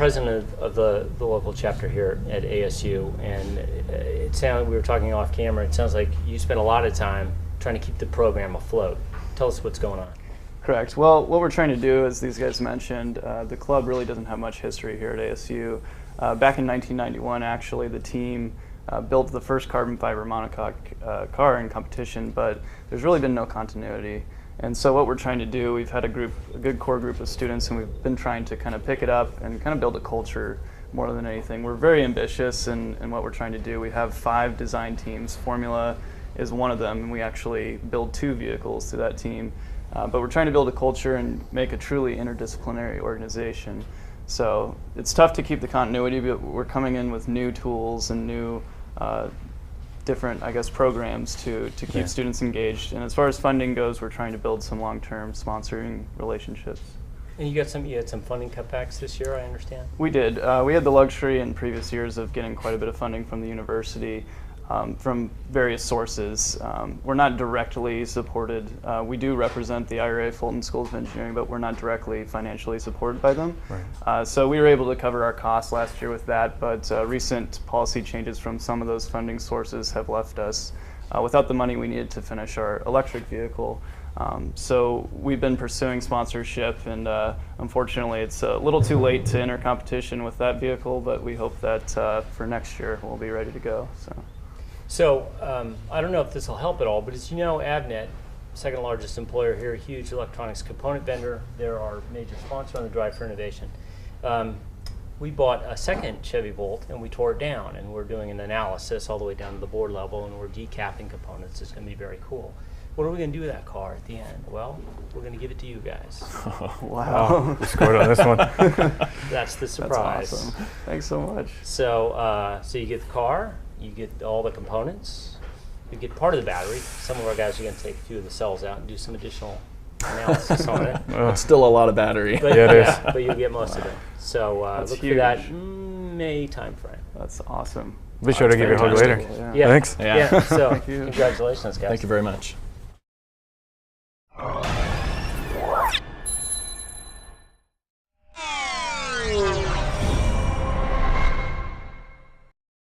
president of the local chapter here at ASU, and it sounded, we were talking off camera, it sounds like you spent a lot of time trying to keep the program afloat. Tell us what's going on. Correct. Well, what we're trying to do, as these guys mentioned, the club really doesn't have much history here at ASU. Back in 1991, actually, the team built the first carbon fiber monocoque car in competition, but there's really been no continuity. And so what we're trying to do, we've had a good core group of students, and we've been trying to kind of pick it up and kind of build a culture more than anything. We're very ambitious in what we're trying to do. We have 5 design teams. Formula is one of them, and we actually build 2 vehicles to that team. But we're trying to build a culture and make a truly interdisciplinary organization. So it's tough to keep the continuity, but we're coming in with new tools and new different, I guess, programs to keep students engaged. And as far as funding goes, we're trying to build some long-term sponsoring relationships. And you had some funding cutbacks this year, I understand? We did. We had the luxury in previous years of getting quite a bit of funding from the university from various sources. We're not directly supported. We do represent the IRA Fulton Schools of Engineering, but we're not directly financially supported by them. Right. So we were able to cover our costs last year with that, but recent policy changes from some of those funding sources have left us without the money we needed to finish our electric vehicle. So we've been pursuing sponsorship, and unfortunately it's a little too late to enter competition with that vehicle, but we hope that for next year we'll be ready to go. So I don't know if this will help at all, but as you know, Avnet, second largest employer here, a huge electronics component vendor. They're our major sponsor on the Drive for Innovation. We bought a second Chevy Volt and we tore it down, and we're doing an analysis all the way down to the board level, and we're decapping components. It's going to be very cool. What are we going to do with that car at the end? Well, we're going to give it to you guys. Oh, wow. We scored on this one. That's the surprise. That's awesome. Thanks so much. So, so you get the car, you get all the components, you get part of the battery. Some of our guys are going to take a few of the cells out and do some additional analysis on it. It's still a lot of battery. But, yeah, it is. But you'll get most of it. So look huge. for that May timeframe. That's awesome. Be sure to give you a hug later. Yeah. Thanks. Yeah. So Thank you. congratulations, guys. Thank you very much.